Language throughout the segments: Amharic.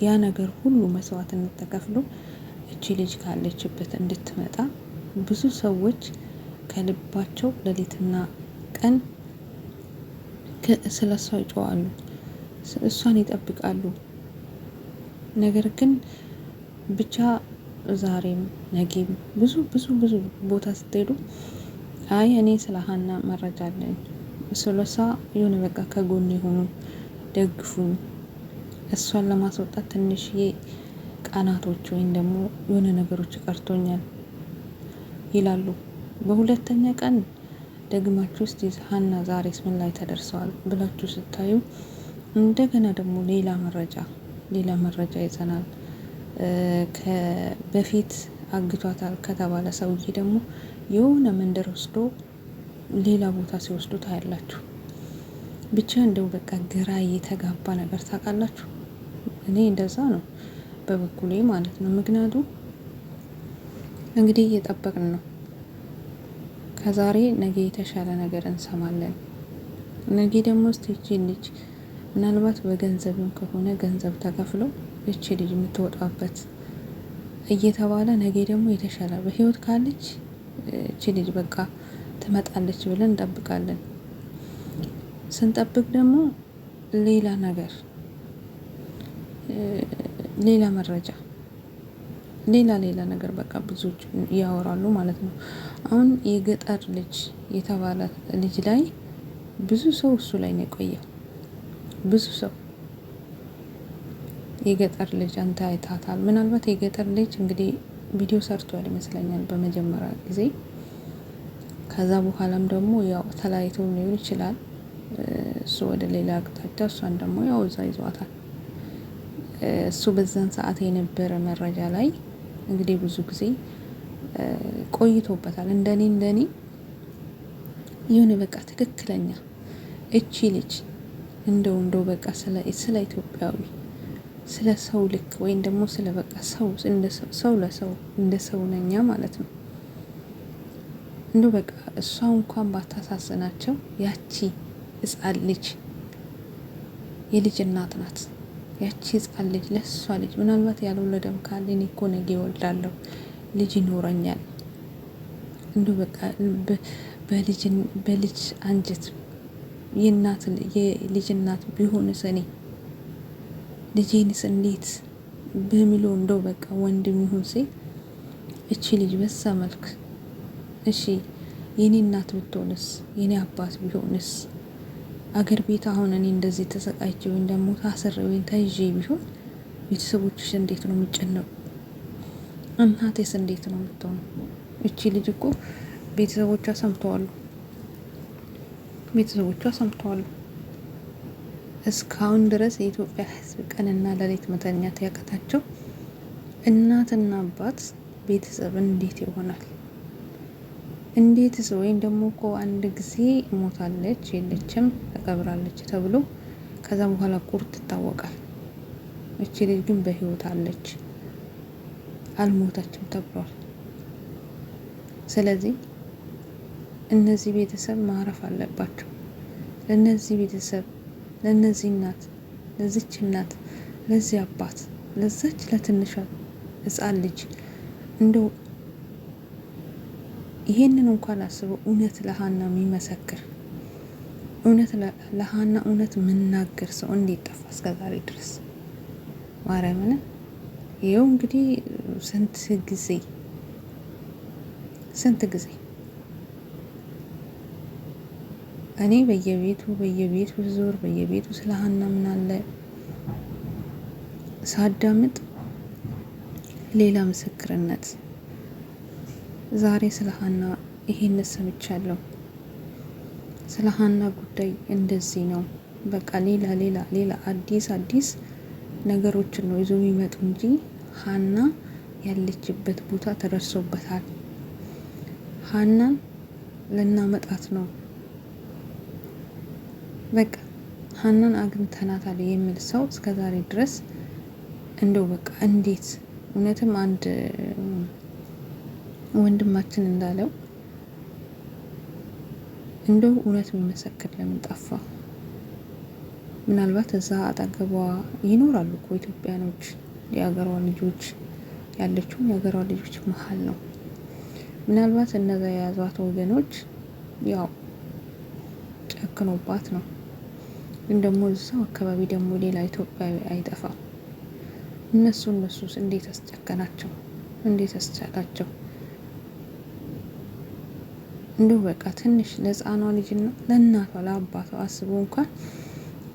ያ ነገር ሁሉ መስዋዕትነት ተከፍሎ እቺ ልጅ ካለችበት እንድትመጣ ብዙ ሰዎች ከልባቸው ሌሊትና ቀን ስለ እሷ ይጮዋሉ፣ እሷን ይጠብቃሉ። ነገር ግን ብቻ ዛሬም ነገም ብዙ ብዙ ብዙ ቦታ ስትሄዱ አይ እኔ ስለ ሀና መረጃ አለኝ፣ ስለሷ የሆነ በቃ ከጎን የሆኑ ደግፉኝ፣ እሷን ለማስወጣት ትንሽዬ ቀናቶች ወይም ደግሞ የሆነ ነገሮች ቀርቶኛል ይላሉ። በሁለተኛ ቀን ደግማችሁ እስቲ ሀና ዛሬስ ምን ላይ ተደርሰዋል ብላችሁ ስታዩ እንደገና ደግሞ ሌላ መረጃ ይዘናል። በፊት አግቷታል ከተባለ ሰውዬ ደግሞ የሆነ መንደር ወስዶ ሌላ ቦታ ሲወስዱ ታያላችሁ። ብቻ እንደው በቃ ግራ የተጋባ ነገር ታውቃላችሁ። እኔ እንደዛ ነው በበኩሌ ማለት ነው። ምክንያቱም እንግዲህ እየጠበቅን ነው። ከዛሬ ነገ የተሻለ ነገር እንሰማለን። ነገ ደግሞ እስቲ እቺ ልጅ ምናልባት በገንዘብም ከሆነ ገንዘብ ተከፍለው እቺ ልጅ የምትወጣበት እየተባለ ነገ ደግሞ የተሻለ በህይወት ካለች እቺ ልጅ በቃ ትመጣለች ብለን እንጠብቃለን። ስንጠብቅ ደግሞ ሌላ ነገር ሌላ መረጃ ሌላ ነገር በቃ ብዙዎች ያወራሉ ማለት ነው። አሁን የገጠር ልጅ የተባለ ልጅ ላይ ብዙ ሰው እሱ ላይ ነው የቆየው። ብዙ ሰው የገጠር ልጅ አንተ አይታታል። ምናልባት የገጠር ልጅ እንግዲህ ቪዲዮ ሰርቷል ይመስለኛል በመጀመሪያ ጊዜ። ከዛ በኋላም ደግሞ ያው ተለያይቶ ሊሆን ይችላል። እሱ ወደ ሌላ አቅጣጫ፣ እሷን ደግሞ ያው እዛ ይዟታል። እሱ በዛን ሰዓት የነበረ መረጃ ላይ እንግዲህ ብዙ ጊዜ ቆይቶበታል። እንደኔ የሆነ በቃ ትክክለኛ እቺ ልጅ እንደው በቃ ስለ ኢትዮጵያዊ ስለ ሰው ልክ ወይም ደግሞ ስለ በቃ ሰው ለሰው እንደ ሰው ነኛ ማለት ነው። እንደው በቃ እሷ እንኳን ባታሳዝናቸው ያቺ ህፃን ልጅ የልጅ እናት ናት። ያቺ ህፃን ልጅ ለሷ ልጅ ምናልባት ያልወለደም ካለ እኔ እኮ ነገ እወልዳለሁ ልጅ ይኖረኛል፣ እንደው በቃ በልጅ አንጀት የልጅ እናት ቢሆንስ እኔ ልጄንስ እንዴት በሚለው እንደው በቃ ወንድም ይሁን ሴት እቺ ልጅ በዛ መልክ እሺ የኔ እናት ብትሆንስ የኔ አባት ቢሆንስ አገር ቤት አሁን እኔ እንደዚህ ተሰቃይቼ ወይም ደግሞ ታስሬ ወይም ተይዤ ቢሆን ቤተሰቦችሽ እንዴት ነው የሚጨነቁ? እናቴስ እንዴት ነው የምትሆነው? እቺ ልጅ እኮ ቤተሰቦቿ ሰምተዋል። እስካሁን ድረስ የኢትዮጵያ ሕዝብ ቀንና ሌሊት መተኛት ያቀታቸው እናትና አባት ቤተሰብ እንዴት ይሆናል? እንዴትስ? ወይም ደግሞ እኮ አንድ ጊዜ ሞታለች የለችም ተቀብራለች ተብሎ ከዛ በኋላ ቁርጥ ይታወቃል። እቺ ልጅ ግን በህይወት አለች አልሞተችም ተብሏል። ስለዚህ እነዚህ ቤተሰብ ማረፍ አለባቸው። ለነዚህ ቤተሰብ፣ ለነዚህ እናት፣ ለዚች እናት፣ ለዚህ አባት፣ ለዛች ለትንሿ ህፃን ልጅ እንደው ይሄንን እንኳን አስበው እውነት ለሀና የሚመሰክር እውነት ለሀና እውነት የምናገር ሰው እንዴት ጠፋ እስከዛሬ ድረስ? ማርያምን ይኸው እንግዲህ ስንት ጊዜ እኔ በየቤቱ ዞር በየቤቱ ስለ ሀና ምን አለ ሳዳምጥ ሌላ ምስክርነት። ዛሬ ስለ ሀና ይሄን ሰምቻለሁ። ስለ ሀና ጉዳይ እንደዚህ ነው። በቃ ሌላ አዲስ ነገሮችን ነው ይዞ የሚመጡ እንጂ ሀና ያለችበት ቦታ ተደርሶበታል። ሀናን ልናመጣት ነው። በቃ ሀናን አግኝተናታል የሚል ሰው እስከዛሬ ድረስ እንደው በቃ እንዴት እውነትም አንድ ወንድማችን እንዳለው እንደው እውነት የሚመሰክር ለምን ጠፋ? ምናልባት እዛ አጠገቧ ይኖራሉ እኮ ኢትዮጵያኖች፣ የሀገሯ ልጆች ያለችውም የሀገሯ ልጆች መሀል ነው። ምናልባት እነዛ የያዟት ወገኖች ያው ጨክኖባት ነው። ግን ደግሞ እዛው አካባቢ ደግሞ ሌላ ኢትዮጵያዊ አይጠፋም። እነሱስ እንዴት አስጨከናቸው? እንዴት አስቻላቸው? እንዲሁ በቃ ትንሽ ለሕፃኗ ልጅና ለእናቷ ለአባቷ አስቦ እንኳን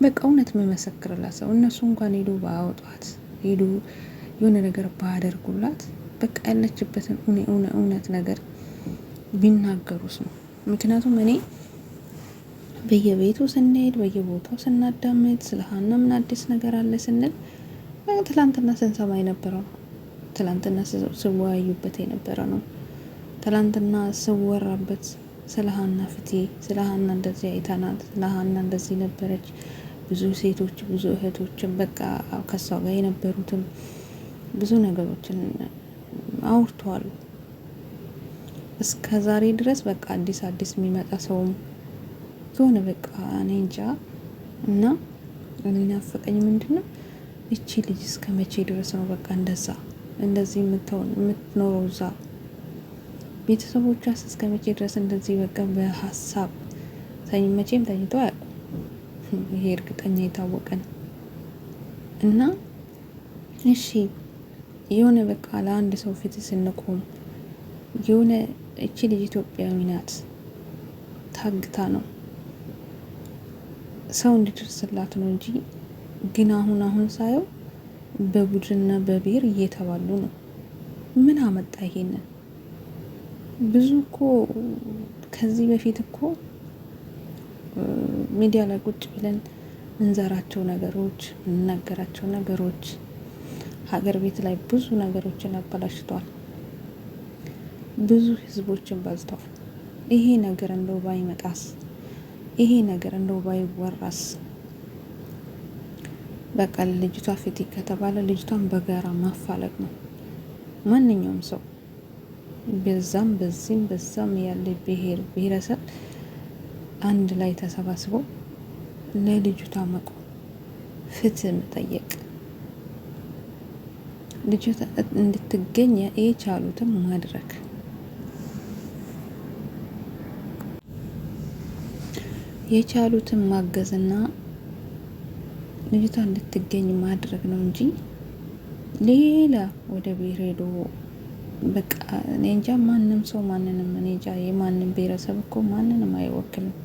በቃ እውነት መመሰክርላት ሰው እነሱ እንኳን ሄዱ ባያወጧት ሄዱ የሆነ ነገር ባያደርጉላት በቃ ያለችበትን እውነት ነገር ቢናገሩስ ነው። ምክንያቱም እኔ በየቤቱ ስንሄድ በየቦታው ስናዳምጥ ስለ ሀና ምን አዲስ ነገር አለ ስንል ትላንትና ስንሰማ የነበረው ነው። ትላንትና ስወያዩበት የነበረ ነው። ትላንትና ስወራበት ስለ ሀና ፍትህ፣ ስለ ሀና እንደዚህ አይተናት፣ ስለ ሀና እንደዚህ ነበረች። ብዙ ሴቶች ብዙ እህቶችን በቃ ከሷ ጋር የነበሩትም ብዙ ነገሮችን አውርተዋል። እስከ ዛሬ ድረስ በቃ አዲስ የሚመጣ ሰውም የሆነ በቃ እኔ እንጃ። እና እኔ ናፈቀኝ ምንድነው እቺ ልጅ እስከ መቼ ድረስ ነው በቃ እንደዚህ የምትኖረው እዛ? ቤተሰቦቿስ እስከ መቼ ድረስ እንደዚህ በቃ በሀሳብ መቼም ተኝተው አያውቁም። ይሄ እርግጠኛ የታወቀ ነው። እና እሺ የሆነ በቃ ለአንድ ሰው ፊት ስንቆም የሆነ እቺ ልጅ ኢትዮጵያዊ ናት፣ ታግታ ነው ሰው እንዲደርስላት ነው እንጂ ግን አሁን ሳየው በቡድንና በብሔር እየተባሉ ነው። ምን አመጣ ይሄንን? ብዙ እኮ ከዚህ በፊት እኮ ሚዲያ ላይ ቁጭ ብለን እንዘራቸው ነገሮች እንናገራቸው ነገሮች ሀገር ቤት ላይ ብዙ ነገሮችን አበላሽተዋል። ብዙ ህዝቦችን ባዝተዋል። ይሄ ነገር እንደው ባይመጣስ? ይሄ ነገር እንደው ባይወራስ? በቃ ልጅቷ ፍትህ ከተባለ ልጅቷን በጋራ ማፋለግ ነው። ማንኛውም ሰው በዛም ያለ ብሔረሰብ አንድ ላይ ተሰባስቦ ለልጅቷ መቆም፣ ፍትህ መጠየቅ፣ ልጅቷ እንድትገኝ የቻሉትን ማድረግ፣ የቻሉትን ማገዝና ልጅቷ እንድትገኝ ማድረግ ነው እንጂ ሌላ ወደ ብሔር ሄዶ በቃ እኔ እንጃ። ማንም ሰው ማንንም እኔ እንጃ። የማንም ብሔረሰብ እኮ ማንንም አይወክልም።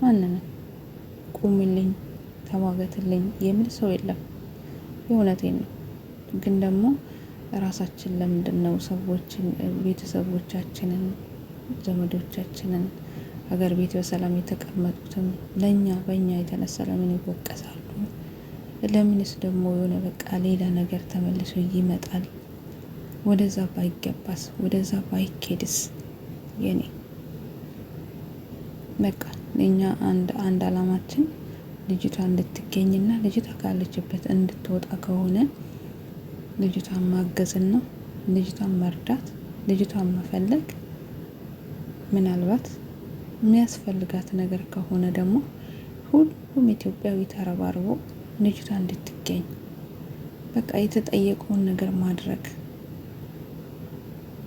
ማንንም ቁምልኝ ተሟገትልኝ የሚል ሰው የለም። የእውነቴን ነው። ግን ደግሞ ራሳችን ለምንድን ነው ሰዎችን ቤተሰቦቻችንን ዘመዶቻችንን ሀገር ቤት በሰላም የተቀመጡትን በእኛ የተነሳ ለምን ይወቀሳሉ? ለምንስ ደግሞ የሆነ በቃ ሌላ ነገር ተመልሶ ይመጣል? ወደዛ ባይገባስ? ወደዛ ባይኬድስ? የኔ በቃ እኛ አንድ አላማችን ልጅቷ እንድትገኝና ልጅቷ ካለችበት እንድትወጣ ከሆነ ልጅቷን ማገዝና ልጅቷን መርዳት፣ ልጅቷን መፈለግ፣ ምናልባት የሚያስፈልጋት ነገር ከሆነ ደግሞ ሁሉም ኢትዮጵያዊ ተረባርቦ ልጅቷ እንድትገኝ በቃ የተጠየቀውን ነገር ማድረግ።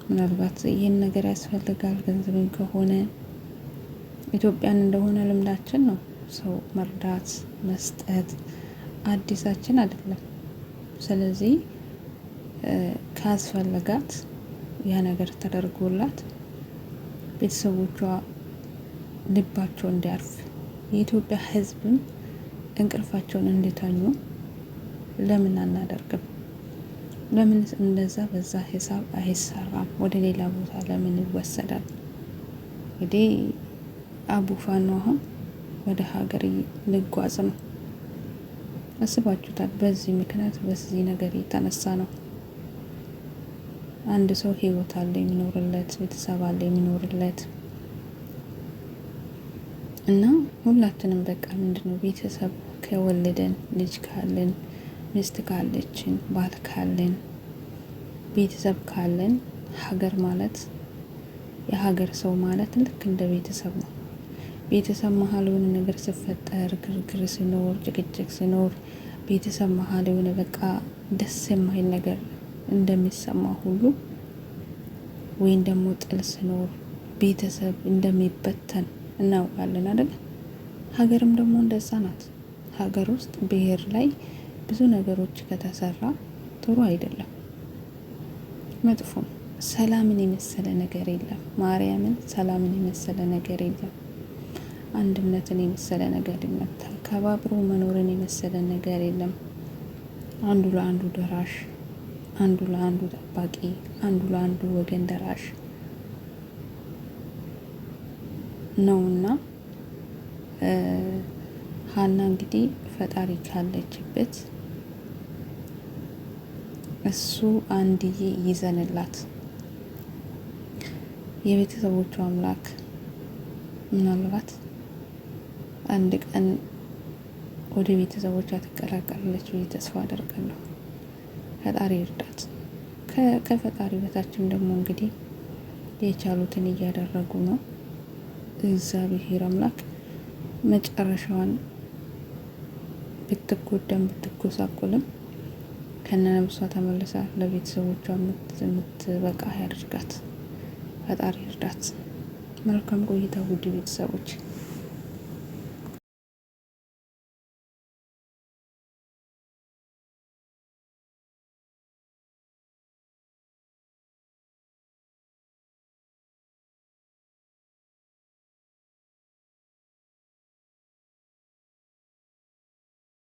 ምናልባት ይህን ነገር ያስፈልጋል ገንዘብም ከሆነ ኢትዮጵያን እንደሆነ ልምዳችን ነው። ሰው መርዳት መስጠት አዲሳችን አይደለም። ስለዚህ ካስፈለጋት ያ ነገር ተደርጎላት ቤተሰቦቿ ልባቸው እንዲያርፍ የኢትዮጵያ ሕዝብም እንቅልፋቸውን እንዲተኙ ለምን አናደርግም? ለምን እንደዛ በዛ ሂሳብ አይሰራም? ወደ ሌላ ቦታ ለምን ይወሰዳል? እንግዲህ አቡፋኖ አሁን ወደ ሀገር ልጓዝ ነው። አስባችሁታል? በዚህ ምክንያት በዚህ ነገር የተነሳ ነው። አንድ ሰው ህይወት አለ የሚኖርለት፣ ቤተሰብ አለ የሚኖርለት እና ሁላችንም በቃ ምንድነው ቤተሰብ ከወለደን ልጅ ካለን ሚስት ካለችን ባል ካለን ቤተሰብ ካለን ሀገር ማለት የሀገር ሰው ማለት ልክ እንደ ቤተሰብ ነው። ቤተሰብ መሀል የሆነ ነገር ሲፈጠር፣ ግርግር ሲኖር፣ ጭቅጭቅ ሲኖር፣ ቤተሰብ መሀል የሆነ በቃ ደስ የማይል ነገር እንደሚሰማ ሁሉ ወይም ደግሞ ጥል ሲኖር ቤተሰብ እንደሚበተን እናውቃለን አይደል? ሀገርም ደግሞ እንደዛ ናት። ሀገር ውስጥ ብሔር ላይ ብዙ ነገሮች ከተሰራ ጥሩ አይደለም፣ መጥፎ ነው። ሰላምን የመሰለ ነገር የለም። ማርያምን ሰላምን የመሰለ ነገር የለም። አንድነትን የመሰለ ነገር የለም። ተከባብሮ መኖርን የመሰለ ነገር የለም። አንዱ ለአንዱ ደራሽ፣ አንዱ ለአንዱ ጠባቂ፣ አንዱ ለአንዱ ወገን ደራሽ ነውና ሀና እንግዲህ ፈጣሪ ካለችበት እሱ አንድዬ ይዘንላት የቤተሰቦቹ አምላክ ምናልባት አንድ ቀን ወደ ቤተሰቦቿ ትቀላቀላለች ብዬ ተስፋ አደርጋለሁ። ፈጣሪ እርዳት። ከፈጣሪ በታችም ደግሞ እንግዲህ የቻሉትን እያደረጉ ነው። እግዚአብሔር አምላክ መጨረሻዋን ብትጎዳም ብትጎሳቆልም ከነነብሷ ተመልሳ ለቤተሰቦቿ የምትበቃ ያድርጋት። ፈጣሪ እርዳት። መልካም ቆይታ ውድ ቤተሰቦች።